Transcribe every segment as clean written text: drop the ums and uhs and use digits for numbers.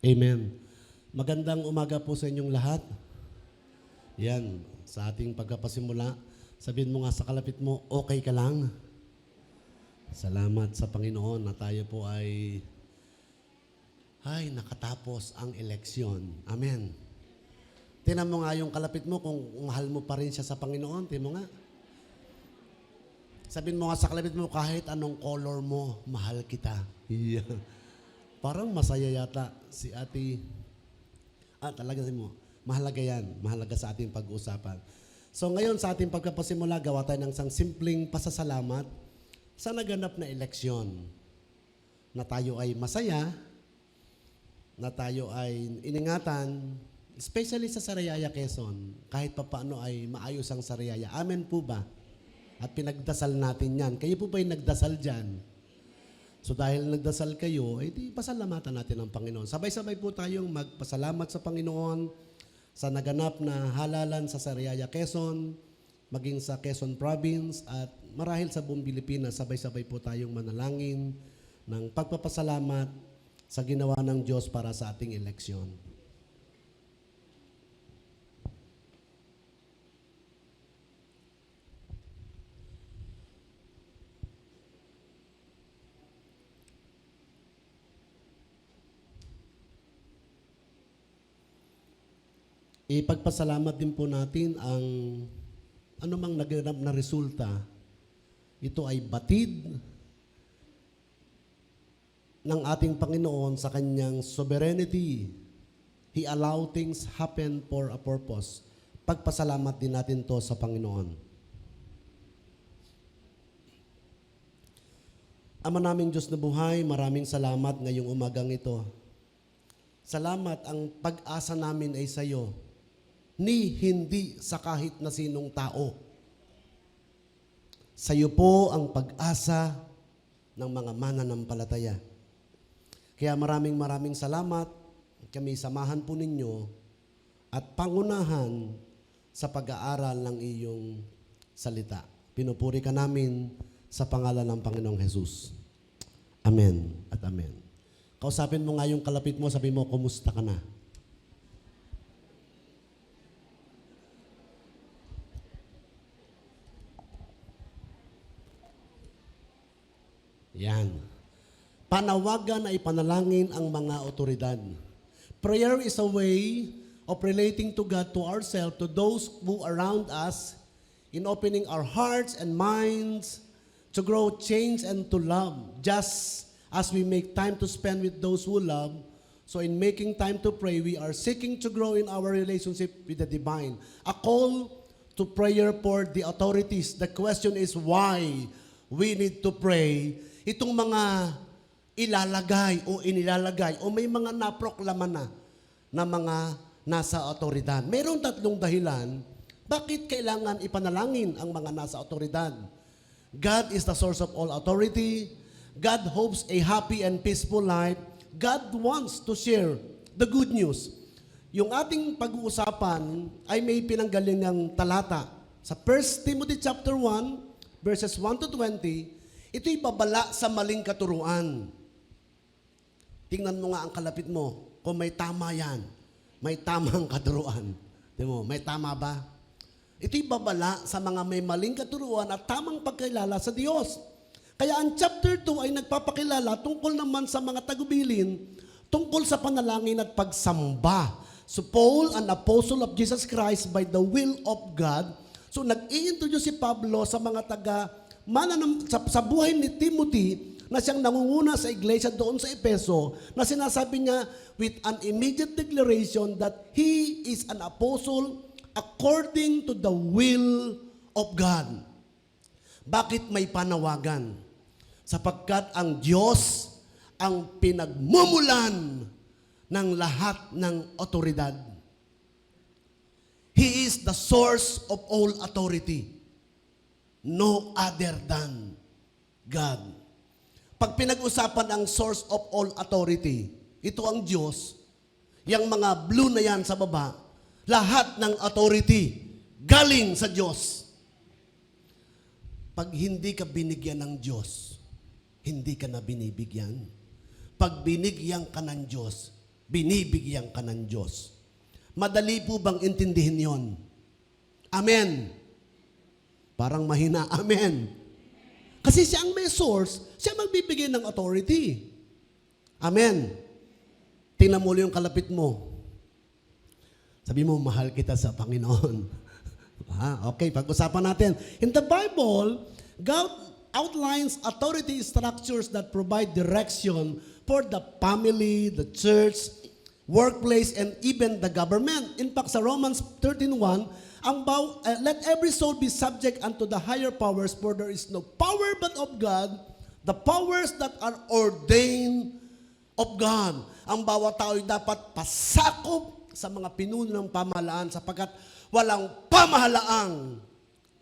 Amen. Magandang umaga po sa inyong lahat. Yan, sa ating pagkapasimula, sabihin mo nga sa kalapit mo, okay ka lang? Salamat sa Panginoon na tayo po ay nakatapos ang eleksyon. Amen. Tingnan mo nga yung kalapit mo kung mahal mo pa rin siya sa Panginoon. Tingnan mo nga. Sabihin mo nga sa kalapit mo, kahit anong color mo, mahal kita. Yeah. Parang masaya yata si ate. Talaga mo. Mahalaga yan. Mahalaga sa ating pag-uusapan. So ngayon sa ating pagkapasimula, gawa tayo ng isang simpleng pasasalamat sa naganap na eleksyon. Na tayo ay masaya, na tayo ay iningatan, especially sa Sariaya, Quezon, kahit papaano ay maayos ang Sariaya. Amen po ba? At pinagdasal natin yan. Kayo po ba yung nagdasal dyan? So dahil nagdasal kayo, di pasalamatan natin ang Panginoon. Sabay-sabay po tayong magpasalamat sa Panginoon sa naganap na halalan sa Sariaya, Quezon, maging sa Quezon Province, at marahil sa buong Pilipinas, sabay-sabay po tayong manalangin ng pagpapasalamat sa ginawa ng Diyos para sa ating eleksyon. Ipagpasalamat din po natin ang anumang naganap na resulta. Ito ay batid ng ating Panginoon sa kanyang sovereignty. He allowed things happen for a purpose. Pagpasalamat din natin to sa Panginoon. Ama naming Diyos na buhay, maraming salamat ngayong umagang ito. Salamat, ang pag-asa namin ay sa iyo, ni hindi sa kahit na sinong tao. Sa iyo po ang pag-asa ng mga mananampalataya. Kaya maraming salamat. Kami samahan po ninyo at pangunahan sa pag-aaral ng iyong salita. Pinupuri ka namin sa pangalan ng Panginoong Jesus. Amen at amen. Kausapin mo nga yung kalapit mo, sabi mo, kumusta ka na? Yan. Panawagan na ipanalangin ang mga otoridad. Prayer is a way of relating to God, to ourselves, to those who around us, in opening our hearts and minds to grow, change, and to love. Just as we make time to spend with those who love, so in making time to pray, we are seeking to grow in our relationship with the divine. A call to prayer for the authorities. The question is why we need to pray. Itong mga ilalagay o inilalagay o may mga naproklama na mga nasa otoridad. Mayroong tatlong dahilan bakit kailangan ipanalangin ang mga nasa otoridad. God is the source of all authority. God hopes a happy and peaceful life. God wants to share the good news. Yung ating pag-uusapan ay may pinanggalingang talata. Sa 1 Timothy chapter 1, verses 1 to 20, ito'y babala sa maling katuruan. Tingnan mo nga ang kalapit mo, kung may tama yan, may tamang katuruan. Di mo, may tama ba? Ito'y babala sa mga may maling katuruan at tamang pagkilala sa Diyos. Kaya ang chapter 2 ay nagpapakilala tungkol naman sa mga tagubilin, tungkol sa panalangin at pagsamba. So Paul, an apostle of Jesus Christ by the will of God, so nag-i-introduce si Pablo sa mga sa buhay ni Timothy na siyang nangunguna sa iglesia doon sa Efeso, na sinasabi niya with an immediate declaration that he is an apostle according to the will of God. Bakit may panawagan? Sapagkat ang Diyos ang pinagmumulan ng lahat ng otoridad. He is the source of all authority. No other than God. Pag pinag-usapan ang source of all authority, ito ang Diyos, yung mga blue na yan sa baba, lahat ng authority galing sa Diyos. Pag hindi ka binigyan ng Diyos, hindi ka na binibigyan. Pag binigyan ka ng Diyos, binibigyan ka ng Diyos. Madali po bang intindihin yon? Amen. Parang mahina, amen. Kasi siya ang may source, siya magbibigay ng authority. Amen. Tingnan mo yung kalapit mo. Sabi mo, mahal kita sa Panginoon. Okay, pag-usapan natin. In the Bible, God outlines authority structures that provide direction for the family, the church, workplace, and even the government. In fact, sa Romans 13:1, let every soul be subject unto the higher powers, for there is no power but of God, the powers that are ordained of God. Ang bawat tao ay dapat pasakop sa mga pinuno ng pamahalaan sapagkat walang pamahalaang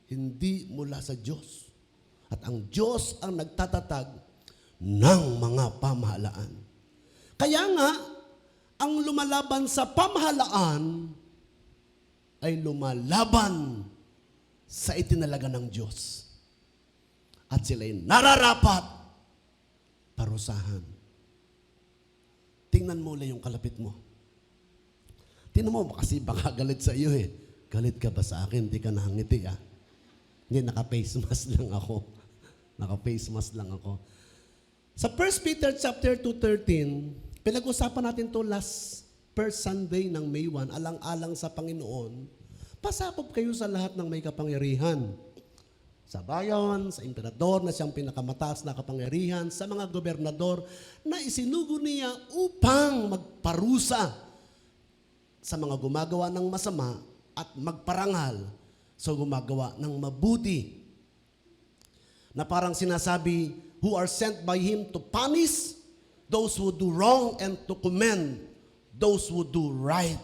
hindi mula sa Diyos. At ang Diyos ang nagtatatag ng mga pamahalaan. Kaya nga, ang lumalaban sa pamahalaan ay lumalaban sa itinalaga ng Diyos. At sila'y nararapat parusahan. Tingnan mo lang yung kalapit mo. Tingnan mo, kasi baka galit sa iyo eh. Galit ka ba sa akin? Hindi ka nangiti ah. Hindi, naka-face mask lang ako. Naka-face mask lang ako. Sa 1 Peter chapter 2:13, pinag-usapan natin to last first Sunday ng May 1, alang-alang sa Panginoon, pasakop kayo sa lahat ng may kapangyarihan. Sa bayan, sa emperador na siyang pinakamataas na kapangyarihan, sa mga gobernador na isinugo niya upang magparusa sa mga gumagawa ng masama at magparangal sa gumagawa ng mabuti. Na parang sinasabi, who are sent by Him to punish those who do wrong and to commend those who do right.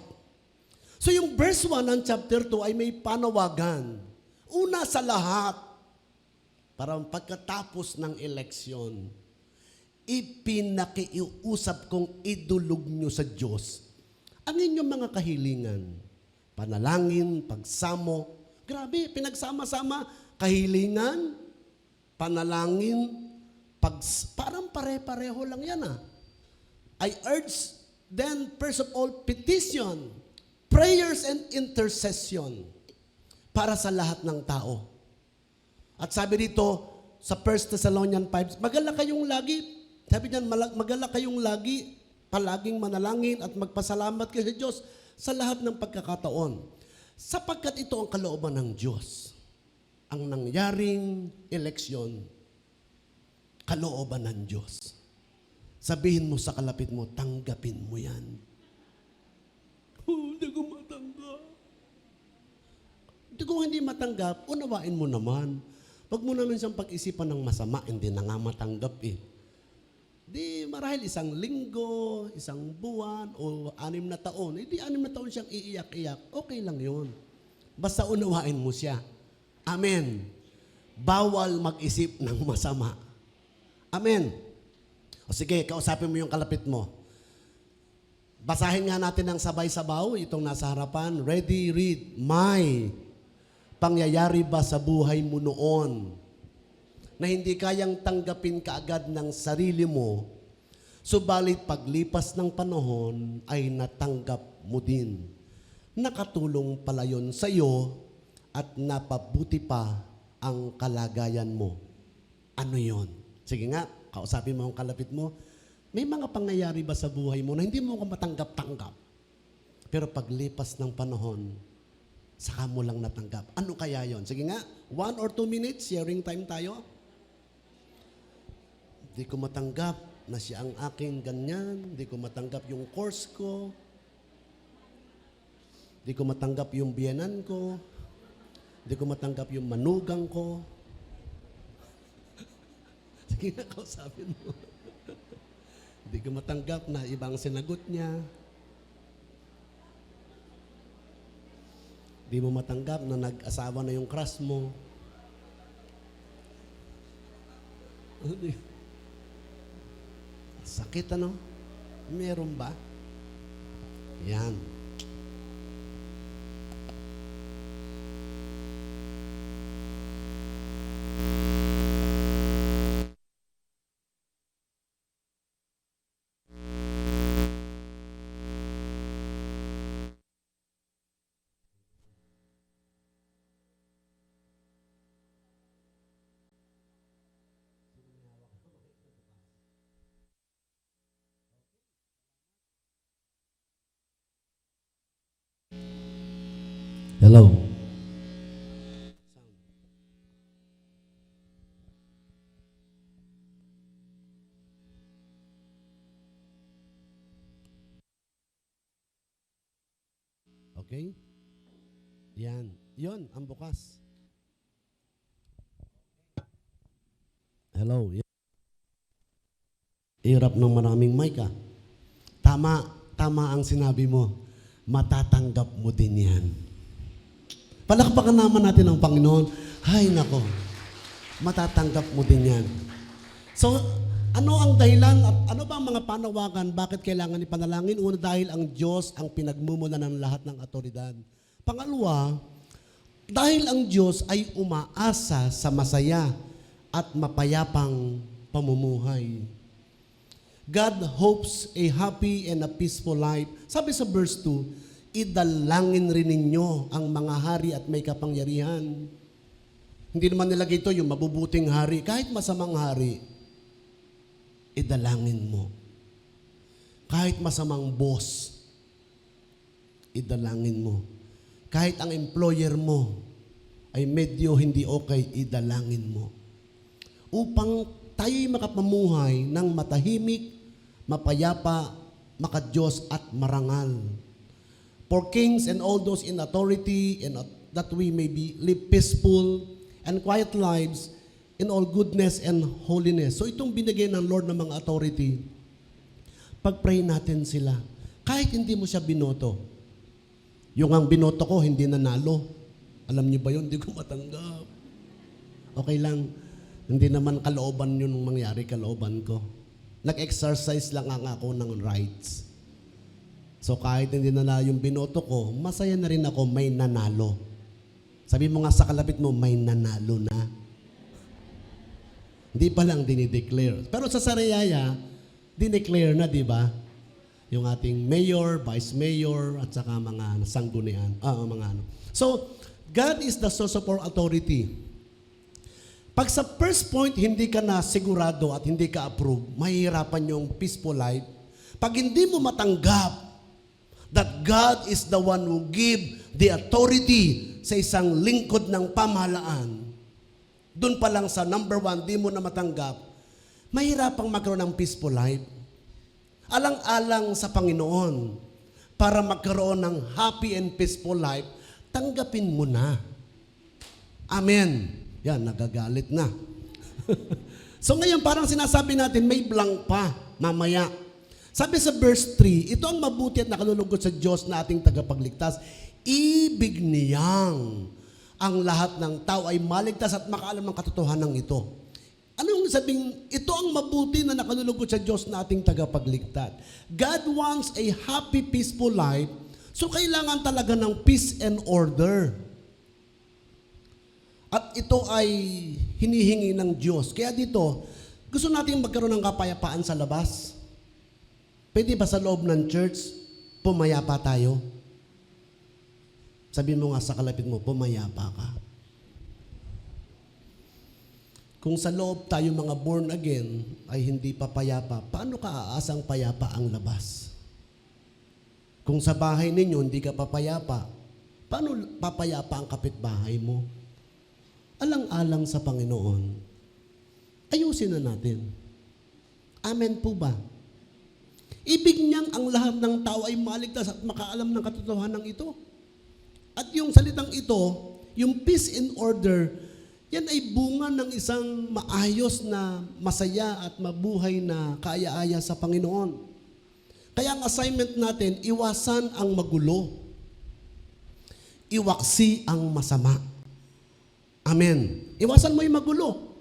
So yung verse 1 ng chapter 2 ay may panawagan. Una sa lahat, parang pagkatapos ng eleksyon, ipinakiusap kong idulog nyo sa Diyos ang inyong mga kahilingan, panalangin, pagsamo. Grabe, pinagsama-sama, kahilingan, panalangin, parang pare-pareho lang yan ah. I urge then, first of all, petition, prayers and intercession para sa lahat ng tao. At sabi dito sa 1 Thessalonians 5, magala kayong lagi, sabi niyan, magala kayong lagi, palaging manalangin at magpasalamat kayo sa Diyos sa lahat ng pagkakataon. Sapagkat ito ang kalooban ng Diyos. Ang nangyaring eleksyon, kalooban ng Diyos. Sabihin mo sa kalapit mo, tanggapin mo yan. Hindi ko matanggap. Kung hindi matanggap, unawain mo naman. Huwag mo naman siyang pag-isipan ng masama, hindi na nga matanggap eh. Di marahil isang linggo, isang buwan, o 6 na taon. Hindi 6 na taon siyang iiyak-iyak. Okay lang yun. Basta unawain mo siya. Amen. Bawal mag-isip ng masama. Amen. O sige, kausapin mo yung kalapit mo. Basahin nga natin ng sabay-sabaw, itong nasa harapan. Ready, read. May pangyayari ba sa buhay mo noon na hindi kayang tanggapin kaagad ng sarili mo, subalit paglipas ng panahon ay natanggap mo din. Nakatulong pala yun sa iyo at napabuti pa ang kalagayan mo. Ano yon? Sige nga, kausapin mo ang kalapit mo. May mga pangyayari ba sa buhay mo na hindi mo matanggap-tanggap? Pero paglipas ng panahon, saka mo lang natanggap. Ano kaya yon? Sige nga, 1 or 2 minutes, sharing time tayo. Hindi ko matanggap na siya ang aking ganyan. Hindi ko matanggap yung course ko. Hindi ko matanggap yung biyenan ko. Hindi ko matanggap yung manugang ko. Sige nga, kausapin mo. Hindi ko matanggap na ibang sinagot niya. Hindi mo matanggap na nag-asawa na yung crush mo. Sakit ano? Meron ba? Yan. Hello. Okay? Yan. Yon ang bukas. Hello. Hirap ng maraming mic ah. Tama ang sinabi mo. Matatanggap mo din yan. Palakpakan naman natin ang Panginoon. Hay nako, matatanggap mo din yan. So, ano ang dahilan at ano ba ang mga panawagan bakit kailangan ipanalangin? Una, dahil ang Diyos ang pinagmumula ng lahat ng otoridad. Pangalawa, dahil ang Diyos ay umaasa sa masaya at mapayapang pamumuhay. God hopes a happy and a peaceful life. Sabi sa verse 2, idalangin rin ninyo ang mga hari at may kapangyarihan. Hindi naman nilagay ito yung mabubuting hari. Kahit masamang hari, idalangin mo. Kahit masamang boss, idalangin mo. Kahit ang employer mo ay medyo hindi okay, idalangin mo. Upang tayo'y makapamuhay ng matahimik, mapayapa, makadiyos at marangal. For kings and all those in authority, and that we may be live peaceful and quiet lives in all goodness and holiness. So itong binigay ng Lord ng mga authority, pag-pray natin sila. Kahit hindi mo siya binoto. Yung ang binoto ko, hindi nanalo. Alam niyo ba yun? Hindi ko matanggap. Okay lang. Hindi naman kalooban yun nung mangyari, kalooban ko. Nag-exercise lang ang ako ng rights. So kahit hindi nanalo yung binoto ko, masaya na rin ako may nanalo. Sabi mo nga sa kalapit mo, may nanalo na. Hindi pa lang dinideclare. Pero sa Sariaya, dineclare na, di ba? Yung ating mayor, vice mayor, at saka mga sanggunian. Mga ano. So, God is the source of our authority. Pag sa first point, hindi ka na sigurado at hindi ka approve, mahihirapan yung peaceful life. Pag hindi mo matanggap that God is the one who give the authority sa isang lingkod ng pamahalaan, doon pa lang sa number 1, di mo na matanggap, mahirapang magkaroon ng peaceful life. Alang-alang sa Panginoon, para magkaroon ng happy and peaceful life, tanggapin mo na. Amen. Yan, nagagalit na. So ngayon, parang sinasabi natin, may blank pa, mamaya. Sabi sa verse 3, ito ang mabuti at nakalulugod sa Diyos na ating tagapagligtas. Ibig niyang ang lahat ng tao ay maligtas at makaalam ng katotohanan ito. Anong sabing, ito ang mabuti na nakalulugod sa Diyos na ating tagapagligtas. God wants a happy, peaceful life, so kailangan talaga ng peace and order. At ito ay hinihingi ng Diyos. Kaya dito, gusto natin magkaroon ng kapayapaan sa labas. Pwede ba sa loob ng church, pumayapa tayo? Sabi mo nga sa kalapit mo, pumayapa ka. Kung sa loob tayo mga born again ay hindi papayapa, paano ka aasang payapa ang labas? Kung sa bahay ninyo hindi ka papayapa, paano papayapa ang kapitbahay mo? Alang-alang sa Panginoon, ayusin na natin. Amen po ba? Ibig niyang ang lahat ng tao ay maligtas at makaalam ng katotohanan ito. At yung salitang ito, yung peace and order, yan ay bunga ng isang maayos na masaya at mabuhay na kaaya-aya sa Panginoon. Kaya ang assignment natin, iwasan ang magulo. Iwaksi ang masama. Amen. Iwasan mo yung magulo.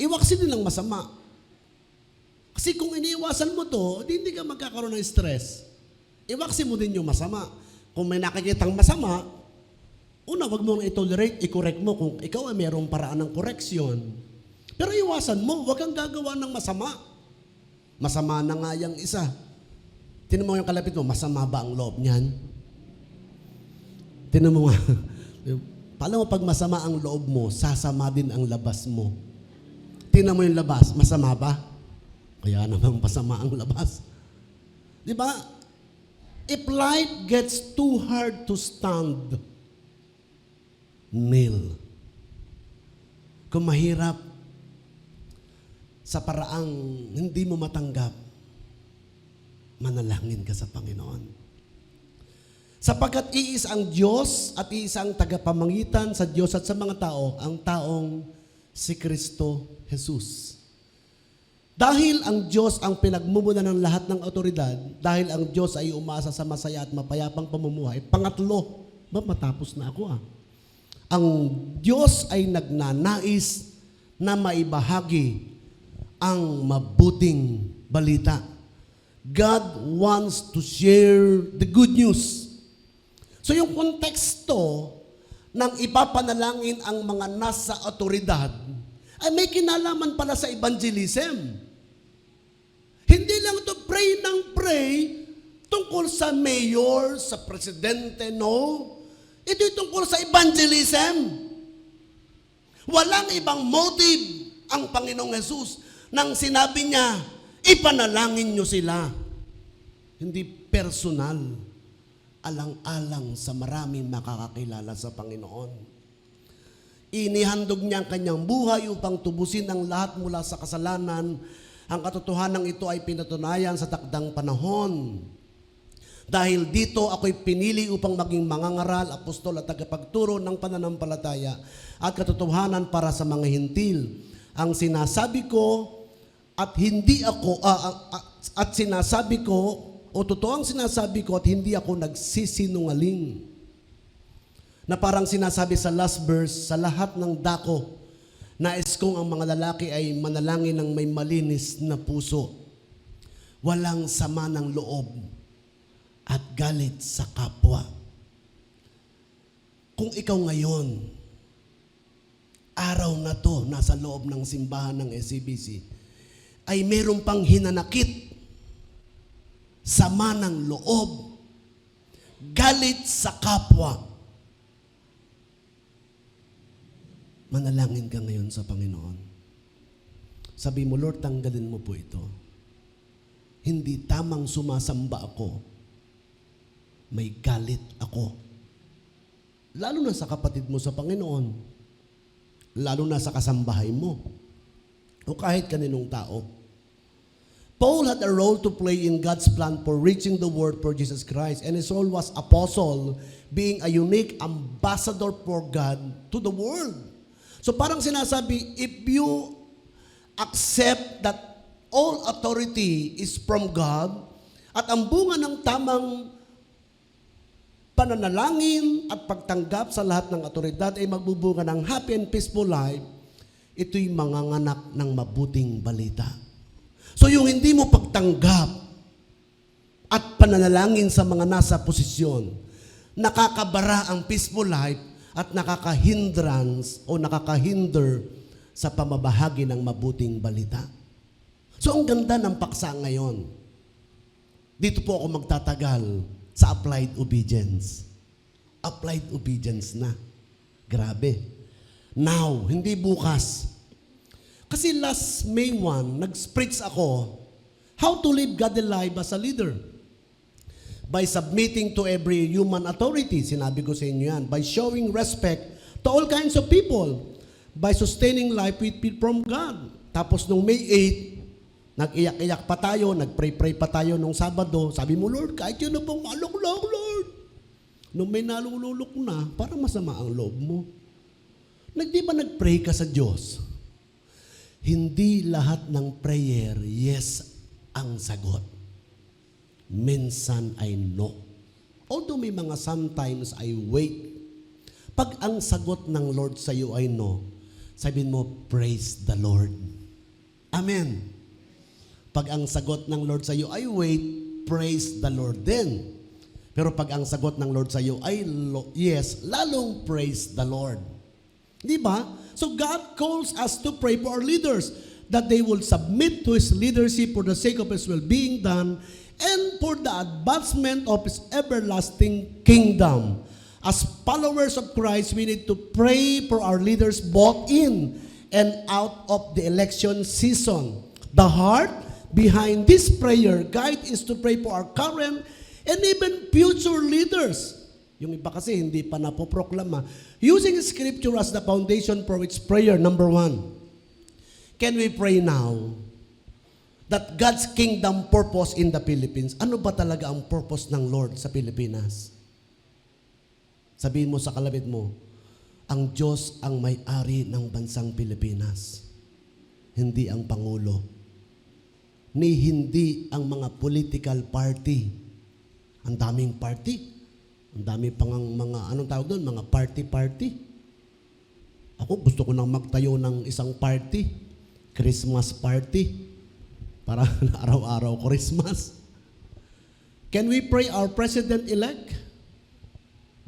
Iwaksi din ang masama. Kasi kung iniiwasan mo to, hindi ka magkakaroon ng stress. Iwaksi mo din yung masama. Kung may nakikitang masama, una, wag mo nang i-tolerate, i-correct mo kung ikaw ay mayroong paraan ng koreksyon. Pero iwasan mo, wag kang gagawa ng masama. Masama na nga yung isa. Tinan mo yung kalapit mo, masama ba ang loob niyan? Tinan mo nga. Paano mo pag masama ang loob mo, sasama din ang labas mo. Tinan mo yung labas, masama ba? Kaya namang masama ang labas. Di ba? If life gets too hard to stand, Kneel. Kung mahirap, sa paraang hindi mo matanggap, manalangin ka sa Panginoon. Sapagkat iisa ang Diyos at iisa ang tagapamagitan sa Diyos at sa mga tao, ang taong si Kristo Jesus. Dahil ang Diyos ang pinagmumuna ng lahat ng otoridad, dahil ang Diyos ay umasa sa masaya at mapayapang pamumuhay, pangatlo, matapos na ako ang Diyos ay nagnanais na maibahagi ang mabuting balita. God wants to share the good news. So yung konteksto ng ipapanalangin ang mga nasa otoridad ay may kinalaman pala sa evangelism. Hindi lang to pray ng pray tungkol sa mayor, sa presidente, no. Ito'y tungkol sa evangelism. Walang ibang motive ang Panginoong Jesus nang sinabi niya, ipanalangin nyo sila. Hindi personal, alang-alang sa maraming makakakilala sa Panginoon. Inihandog niya ang kanyang buhay upang tubusin ang lahat mula sa kasalanan. Ang katotohanan ito ay pinatunayan sa takdang panahon. Dahil dito ako'y pinili upang maging mangangaral, apostol at tagapagturo ng pananampalataya at katotohanan para sa mga hintil. Ang sinasabi ko at hindi ako at sinasabi ko o totoo ang sinasabi ko at hindi ako nagsisinungaling. Na parang sinasabi sa last verse, sa lahat ng dako, nais kong ang mga lalaki ay manalangin ng may malinis na puso, walang sama ng loob at galit sa kapwa. Kung ikaw ngayon, araw na to, nasa loob ng simbahan ng SCBC, ay meron pang hinanakit, sama ng loob, galit sa kapwa, manalangin ka ngayon sa Panginoon. Sabi mo, Lord, tanggalin mo po ito. Hindi tamang sumasamba ako, may galit ako. Lalo na sa kapatid mo sa Panginoon, lalo na sa kasambahay mo, o kahit kaninong tao. Paul had a role to play in God's plan for reaching the world for Jesus Christ, and his role was apostle, being a unique ambassador for God to the world. So parang sinasabi, if you accept that all authority is from God, at ang bunga ng tamang pananalangin at pagtanggap sa lahat ng otoridad ay magbubunga ng happy and peaceful life, ito'y manganganak ng mabuting balita. So yung hindi mo pagtanggap at pananalangin sa mga nasa posisyon, nakakabara ang peaceful life at nakakahindrance o nakakahinder sa pamabahagi ng mabuting balita. So ang ganda ng paksa ngayon. Dito po ako magtatagal sa applied obedience. Applied obedience na. Grabe. Now, hindi bukas. Kasi last May 1, nag-preach ako how to live godly life as a leader. By submitting to every human authority, sinabi ko sa inyo yan. By showing respect to all kinds of people. By sustaining life with from God. Tapos nung May 8, nag-iyak-iyak pa tayo, nag-pray-pray pa tayo nung Sabado. Sabi mo, Lord, kahit yun na pong malok-lok, Lord. Nung may nalululok na, parang masama ang loob mo. Di ba nag-pray ka sa Diyos? Hindi lahat ng prayer, yes ang sagot. Minsan ay no. Although may mga sometimes ay wait. Pag ang sagot ng Lord sa iyo ay no, sabihin mo, praise the Lord. Amen. Pag ang sagot ng Lord sa iyo ay wait, praise the Lord din. Pero pag ang sagot ng Lord sa iyo ay yes, lalong praise the Lord. Di ba? So God calls us to pray for our leaders that they will submit to His leadership for the sake of His well-being done and for the advancement of His everlasting kingdom. As followers of Christ, we need to pray for our leaders both in and out of the election season. The heart behind this prayer guide is to pray for our current and even future leaders. Yung iba kasi hindi pa napoproklama. Using Scripture as the foundation for its prayer, number 1. Can we pray now that God's kingdom purpose in the Philippines? Ano ba talaga ang purpose ng Lord sa Pilipinas? Sabihin mo sa kalapit mo, ang Diyos ang may-ari ng bansang Pilipinas. Hindi ang Pangulo. Ni hindi ang mga political party. Ang daming party. Ang dami pang mga, anong tawag doon? Mga party-party. Ako gusto ko nang magtayo ng isang party. Christmas party. Para araw-araw Christmas. Can we pray our President-elect?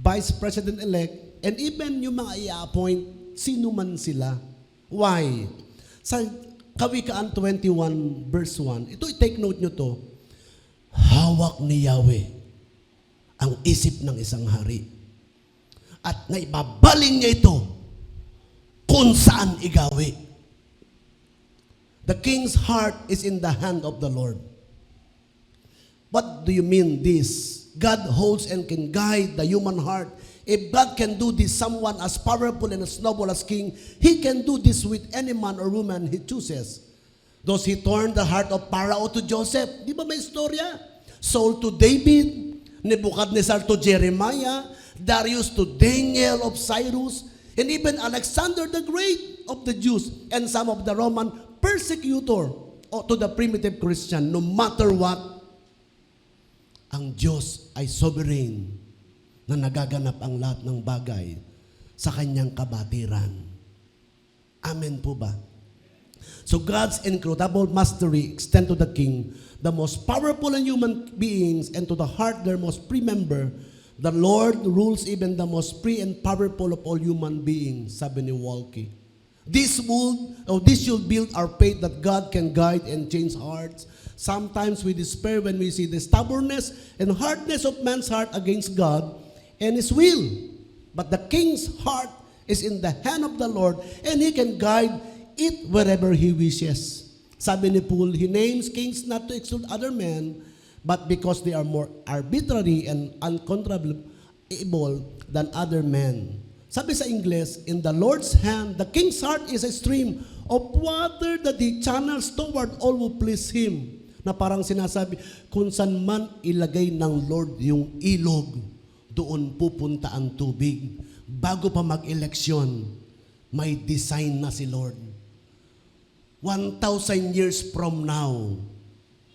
Vice President-elect? And even yung mga i-appoint, sino man sila. Why? Sa Kawikaan 21 verse 1, ito i-take note nyo to, hawak ni Yahweh ang isip ng isang hari. At naibabaling niya ito kung saan igawi. The king's heart is in the hand of the Lord. What do you mean this? God holds and can guide the human heart. If God can do this, someone as powerful and as noble as king, He can do this with any man or woman He chooses. Thus He turned the heart of Pharaoh to Joseph. Di ba may istorya? Saul to David, Nebuchadnezzar to Jeremiah, Darius to Daniel of Cyrus, and even Alexander the Great of the Jews, and some of the Roman persecutor to the primitive Christian. No matter what, ang Diyos ay sovereign na nagaganap ang lahat ng bagay sa kanyang kabatiran. Amen po ba? So God's incredible mastery extend to the king, the most powerful and human beings, and to the heart their most remember, the Lord rules even the most free and powerful of all human beings, sabi ni Walkie. This should build our faith that God can guide and change hearts. Sometimes we despair when we see the stubbornness and hardness of man's heart against God and His will. But the king's heart is in the hand of the Lord, and He can guide it wherever He wishes. Sabi ni Paul, He names kings not to exclude other men, but because they are more arbitrary and uncontrollable than other men. Sabi sa English, in the Lord's hand, the king's heart is a stream of water that He channels toward all who please Him. Na parang sinasabi, kung saan man ilagay ng Lord yung ilog, doon pupunta ang tubig. Bago pa mag-eleksyon, may design na si Lord. 1,000 years from now,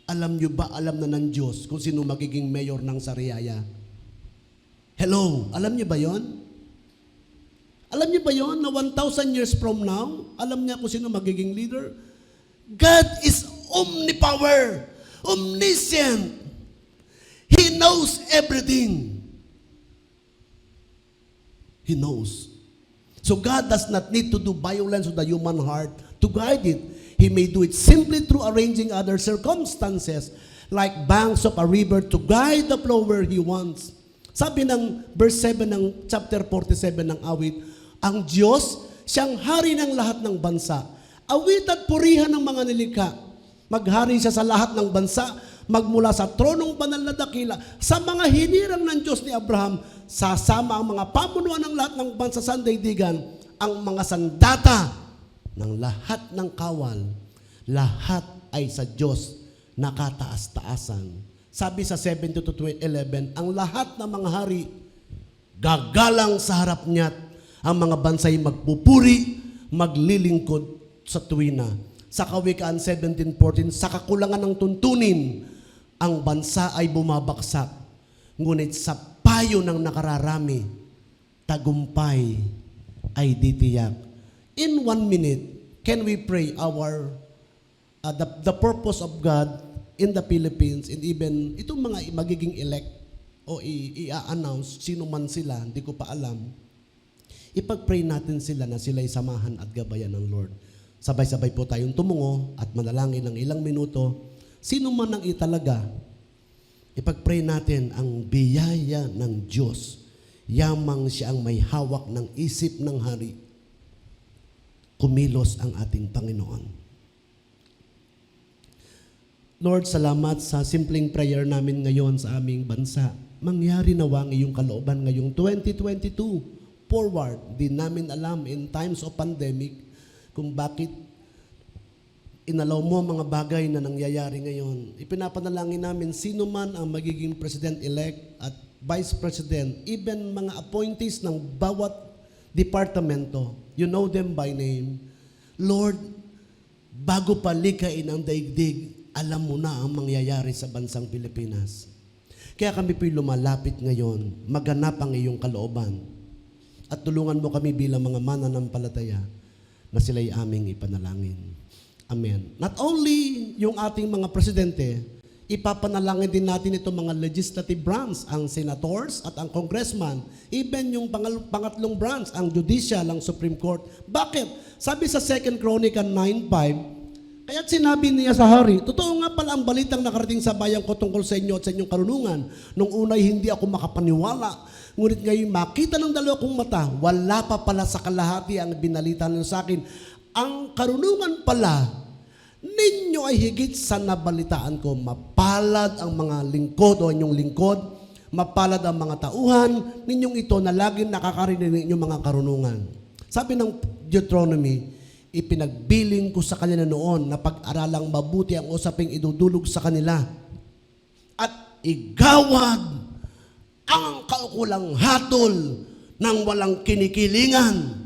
alam nyo ba, alam na ng Diyos kung sino magiging mayor ng Sariaya? Hello, alam nyo ba yon? Alam nyo ba yon na 1,000 years from now, alam niya kung sino magiging leader? God is omnipower, omniscient. He knows everything. He knows. So God does not need to do violence to the human heart to guide it. He may do it simply through arranging other circumstances like banks of a river to guide the flow where He wants. Sabi ng verse 7 ng chapter 47 ng awit, ang Diyos, siyang hari ng lahat ng bansa. Awit at purihan ng mga nilikha. Maghari siya sa lahat ng bansa, magmula sa tronong banal na dakila, sa mga hinirang ng Diyos ni Abraham, sasama ang mga pamunuan ng lahat ng bansa sa daigdigan, ang mga sandata ng lahat ng kawal, lahat ay sa Diyos nakataas-taasan. Sabi sa 7-11, ang lahat ng mga hari gagalang sa harap niya't ang mga bansay magpupuri, maglilingkod sa tuwina. Sa Kawikaan 17:14, sa kakulangan ng tuntunin, ang bansa ay bumabaksak. Ngunit sa payo ng nakararami, tagumpay ay ditiyak. In 1 minute, can we pray our the purpose of God in the Philippines, and even itong mga magiging elect o i-announce, sino man sila, hindi ko pa alam. Ipag-pray natin sila na sila'y samahan at gabayan ng Lord. Sabay-sabay po tayong tumungo at manalangin ng ilang minuto. Sino man ang italaga, ipag-pray natin ang biyaya ng Diyos. Yamang siya ang may hawak ng isip ng hari. Kumilos ang ating Panginoon. Lord, salamat sa simpleng prayer namin ngayon sa aming bansa. mangyari nawa ang iyong kalooban ngayong 2022 forward. Di namin alam in times of pandemic kung bakit inalaw mo ang mga bagay na nangyayari ngayon. Ipinapanalangin namin sino man ang magiging President-elect at Vice President, even mga appointees ng bawat departamento, you know them by name. Lord, bago pa likain ang daigdig, alam mo na ang mangyayari sa bansang Pilipinas. Kaya kami po'y lumalapit ngayon, maganap ang iyong kalooban. At tulungan mo kami bilang mga mananampalataya na sila'y aming ipanalangin. Amen. Not only yung ating mga presidente, ipapanalangin din natin itong mga legislative branch, ang senators at ang congressman, even yung pangatlong branch, ang judicial, ang Supreme Court. Bakit? Sabi sa 2 Chronicle 9:5, kaya't sinabi niya sa hari, totoo nga pala ang balitang nakarating sa bayan ko tungkol sa inyo at sa inyong karunungan. Nung unay hindi ako makapaniwala, ngunit ngayon makita ng dalawa kong mata, wala pa pala sa kalahati ang binalita niyo sa akin. Ang karunungan pala, ninyo ay higit sa nabalitaan ko. Mapalad ang mga lingkod o inyong lingkod, mapalad ang mga tauhan, ninyong ito na laging nakakarinig ng inyong mga karunungan. Sabi ng Deuteronomy, ipinagbiling ko sa kanila noon na pag-aralang mabuti ang usaping idudulog sa kanila at igawad ang kaukulang hatol ng walang kinikilingan,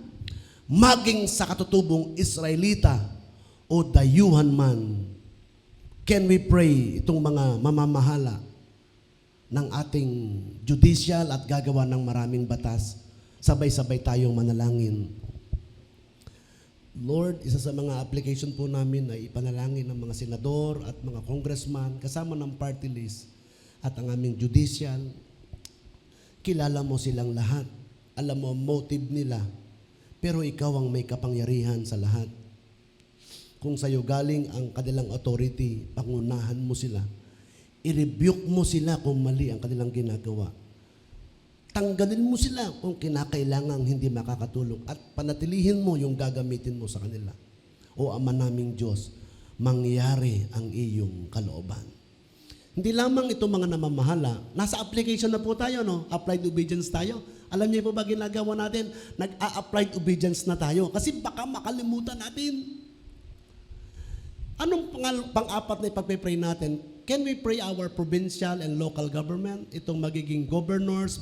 maging sa katutubong Israelita o dayuhan man. Can we pray itong mga mamamahala ng ating judicial at gagawa ng maraming batas? Sabay-sabay tayong manalangin. Lord, isa sa mga application po namin ay ipanalangin ng mga senador at mga congressman kasama ng party list at ang aming judicial. Kilala mo silang lahat. Alam mo ang motive nila. Pero ikaw ang may kapangyarihan sa lahat. Kung sa'yo galing ang kanilang authority, pangunahan mo sila. I-rebuke mo sila kung mali ang kanilang ginagawa. Tanggalin mo sila kung kinakailangang hindi makakatulong at panatilihin mo yung gagamitin mo sa kanila. O Ama naming Diyos, mangyari ang iyong kalooban. Hindi lamang ito mga namamahala. Nasa application na po tayo, no? Applied obedience tayo. Alam niyo po ba ginagawa natin? Nag-a-applied obedience na tayo. Kasi baka makalimutan natin. Anong pang-apat na ipag-pray natin? Can we pray our provincial and local government? Itong magiging governors,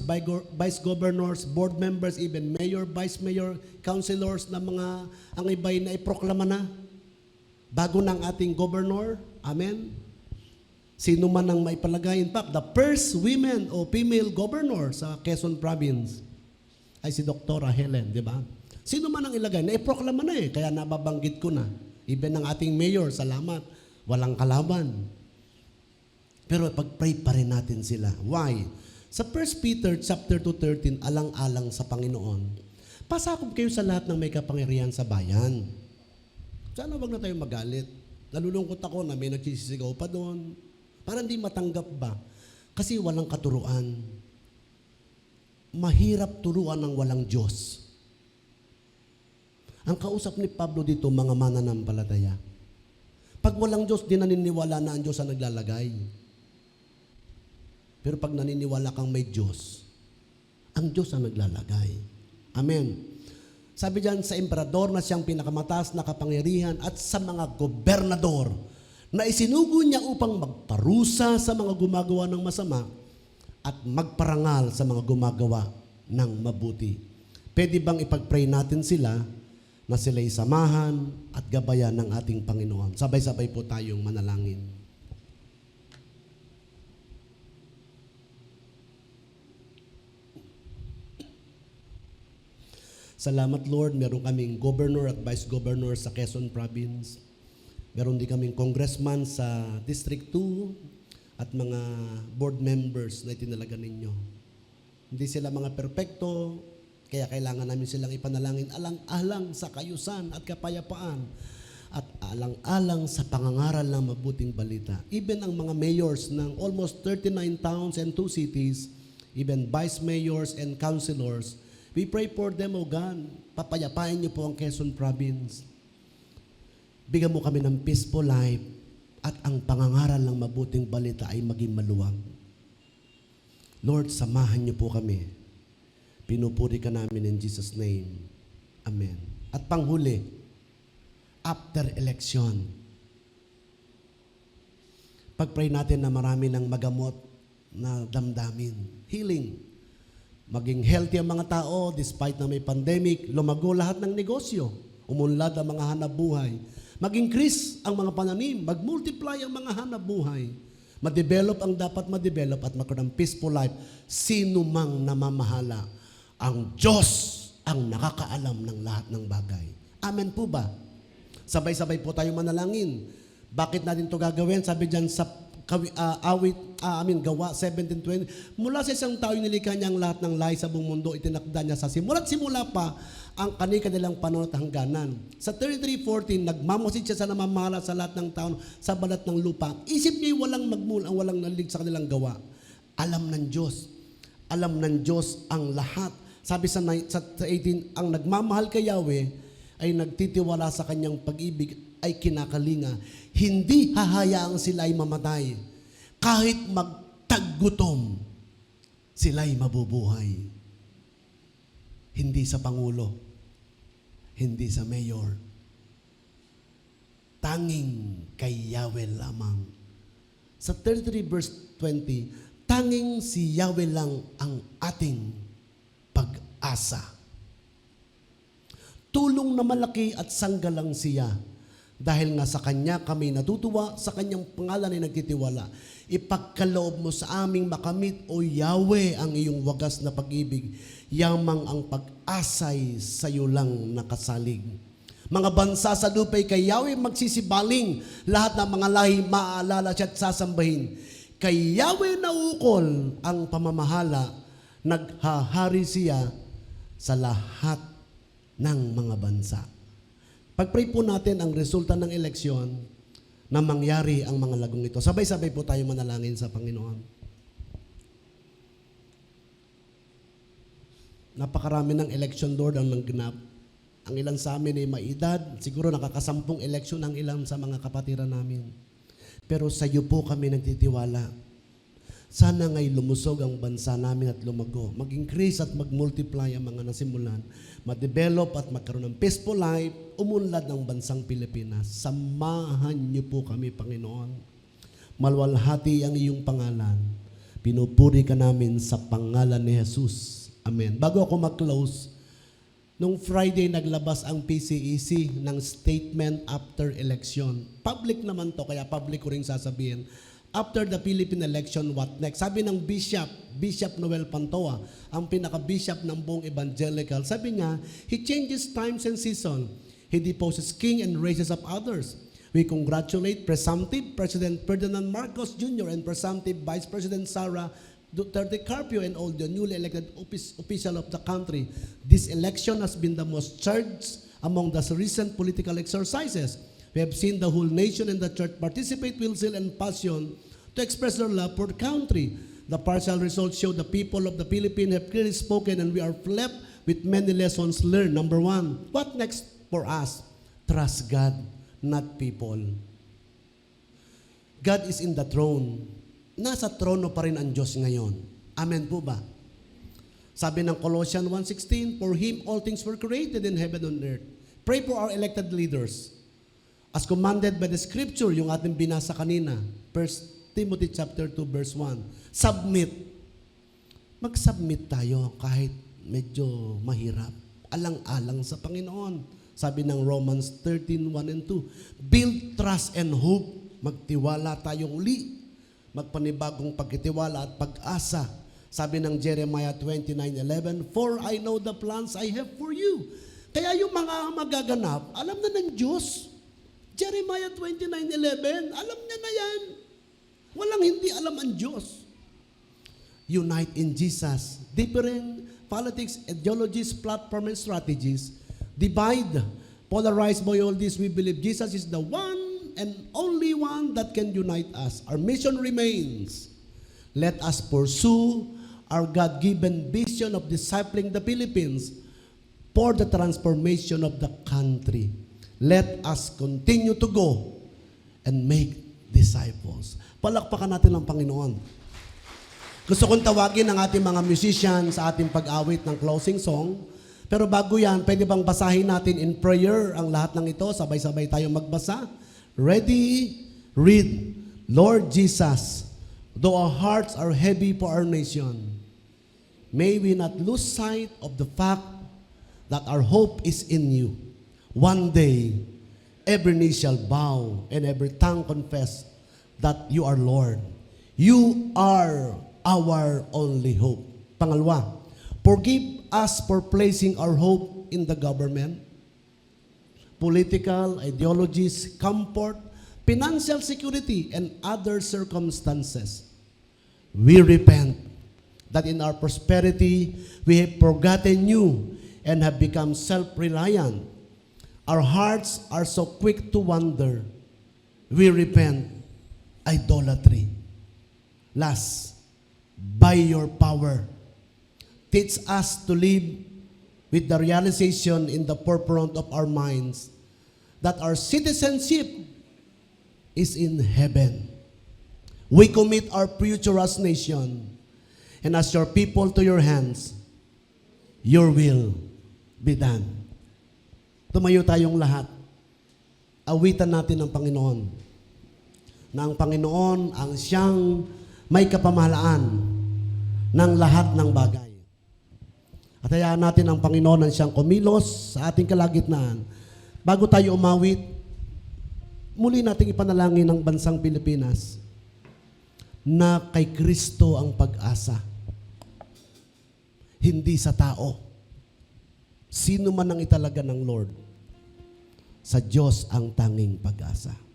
vice governors, board members, even mayor, vice mayor, councilors na mga ang iba'y na iproklama na bago ng ating governor. Amen? Sino man ang maipalagay. In fact, the first women o female governor sa Quezon Province ay si Dr. Helen, di ba? Sino man ang ilagay, naiproklama na eh, kaya nababanggit ko na. Even ang ating mayor, salamat, walang kalaban. Pero pag-pray pa rin natin sila. Why? Sa 1 Peter chapter 2:13, alang-alang sa Panginoon, pasakop kayo sa lahat ng may kapangyarihan sa bayan. Sana wag na tayo magalit. Nalulungkot ako na may nagsisisigaw pa doon. Para hindi matanggap ba? Kasi walang katuruan. Mahirap turuan ng walang Diyos. Ang kausap ni Pablo dito, mga mananampalataya. Pag walang Diyos, di naniniwala na ang Diyos ang naglalagay. Pero pag naniniwala kang may Diyos, ang Diyos ang naglalagay. Amen. Sabi diyan sa emperador na siyang pinakamataas na kapangyarihan at sa mga gobernador na isinugo niya upang magparusa sa mga gumagawa ng masama at magparangal sa mga gumagawa ng mabuti. Pwede bang ipag-pray natin sila na sila'y samahan at gabayan ng ating Panginoon? Sabay-sabay po tayong manalangin. Salamat Lord, meron kaming governor at vice governor sa Quezon Province. Meron din kaming congressman sa District 2 at mga board members na itinalaga ninyo. Hindi sila mga perpekto, kaya kailangan namin silang ipanalangin alang-alang sa kayusan at kapayapaan at alang-alang sa pangangaral ng mabuting balita. Even ang mga mayors ng almost 39 towns and 2 cities, even vice mayors and councilors, we pray for them, O God. Papayapain niyo po ang Quezon Province. Bigyan mo kami ng peaceful life at ang pangangaral ng mabuting balita ay maging maluwag. Lord, samahan niyo po kami. Pinupuri ka namin in Jesus' name. Amen. At panghuli, after election, pag-pray natin na marami ng magamot na damdamin. Healing. Maging healthy ang mga tao despite na may pandemic, lumago lahat ng negosyo, umunlad ang mga hanapbuhay, mag-increase ang mga pananim, mag-multiply ang mga hanapbuhay, ma-develop ang dapat ma-develop at magkaroon ng peaceful life. Sino mang namamahala, ang Diyos ang nakakaalam ng lahat ng bagay. Amen po ba? Sabay-sabay po tayo manalangin. Bakit natin ito gagawin? Sabi dyan sa Gawa 17:20, mula sa isang tao nilikha niya ang lahat ng lahi sa buong mundo, itinakda niya sa simula pa ang kanilang panahon at hangganan. Sa 33:14, nagmamasid siya sa namamahala sa lahat ng tao sa balat ng lupa. Isip niya walang magmul, ang walang nalig sa kanilang gawa. Alam ng Diyos. Alam ng Diyos ang lahat. Sabi sa 18, ang nagmamahal kay Yahweh ay nagtitiwala sa kanyang pag-ibig ay kinakalinga. Hindi hahayaang sila ay mamatay. Kahit magtaggutom, sila ay mabubuhay. Hindi sa Pangulo, hindi sa Mayor. Tanging kay Yahweh lamang. Sa 33 verse 20, tanging si Yahweh lang ang ating pag-asa. Tulong na malaki at sanggalang siya. Dahil nga sa Kanya kami natutuwa, sa Kanyang pangalan ay nagtitiwala. Ipagkaloob mo sa aming makamit, O Yahweh, ang iyong wagas na pag-ibig. Yamang ang pag-asay sa iyo lang nakasalig. Mga bansa sa lupa'y kay Yahweh magsisibaling. Lahat ng mga lahi maaalala siya at sasambahin. Kay Yahweh naukol ang pamamahala. Naghahari siya sa lahat ng mga bansa. Pag-pray po natin ang resulta ng eleksyon na mangyari ang mga lagong ito. Sabay-sabay po tayo manalangin sa Panginoon. Napakarami ng election, Lord, ang nangganap. Ang ilan sa amin ay maedad. Siguro nakakasampung eleksyon ang ilan sa mga kapatiran namin. Pero sa iyo po kami nagtitiwala. Sana nga'y lumusog ang bansa namin at lumago. Mag-increase at mag-multiply ang mga nasimulan. Ma-develop at magkaroon ng peaceful life. Umunlad ng bansang Pilipinas. Samahan niyo po kami, Panginoon. Malwalhati ang iyong pangalan. Pinupuri ka namin sa pangalan ni Jesus. Amen. Bago ako mag-close, nung Friday naglabas ang PCEC ng statement after election. Public naman to, kaya public ko rin sasabihin. After the Philippine election, what next? Sabi ng Bishop Noel Pantoa, ang pinaka-bishop ng buong evangelical, sabi niya, he changes times and season. He deposes king and raises up others. We congratulate presumptive President Ferdinand Marcos Jr. and presumptive Vice President Sara Duterte Carpio and all the newly elected official of the country. This election has been the most charged among the recent political exercises. We have seen the whole nation and the church participate with zeal and passion to express their love for the country. The partial results show the people of the Philippines have clearly spoken and we are left with many lessons learned. Number one, what next for us? Trust God, not people. God is in the throne. Nasa trono pa rin ang Diyos ngayon. Amen po ba? Sabi ng Colossians 1:16, for Him all things were created in heaven and earth. Pray for our elected leaders. As commanded by the scripture, yung ating binasa kanina, 1 Timothy chapter 2 verse 1. Submit. Mag-submit tayo kahit medyo mahirap. Alang-alang sa Panginoon. Sabi ng Romans 13:1 and 2. Build trust and hope. Magtiwala tayo uli. Magpanibagong pagkitiwala at pag-asa. Sabi ng Jeremiah 29:11, for I know the plans I have for you. Kaya yung mga magaganap, alam na ng Diyos. Jeremiah 29:11, alam niya na yan. Walang hindi alam ang Diyos. Unite in Jesus. Different politics, ideologies, platform, and strategies. Divide. Polarized by all this, we believe Jesus is the one and only one that can unite us. Our mission remains. Let us pursue our God-given vision of discipling the Philippines for the transformation of the country. Let us continue to go and make disciples. Palakpakan natin ang Panginoon. Gusto kong tawagin ang ating mga musician sa ating pag-awit ng closing song. Pero bago yan, pwede bang basahin natin in prayer ang lahat ng ito? Sabay-sabay tayo magbasa. Ready? Read. Lord Jesus, though our hearts are heavy for our nation, may we not lose sight of the fact that our hope is in you. One day, every knee shall bow and every tongue confess that you are Lord. You are our only hope. Pangalawa, forgive us for placing our hope in the government, political ideologies, comfort, financial security, and other circumstances. We repent that in our prosperity, we have forgotten you and have become self-reliant. Our hearts are so quick to wander. We repent idolatry. Last, by your power, teach us to live with the realization in the forefront of our minds that our citizenship is in heaven. We commit our future as nation and as your people to your hands. Your will be done. Tumayo tayong lahat. Awitan natin ang Panginoon. Na ang Panginoon ang siyang may kapamahalaan ng lahat ng bagay. At hayaan natin ang Panginoon ang siyang kumilos sa ating kalagitnaan. Bago tayo umawit, muli nating ipanalangin ang bansang Pilipinas na kay Kristo ang pag-asa. Hindi sa tao. Sino man ang italaga ng Lord, sa Diyos ang tanging pag-asa.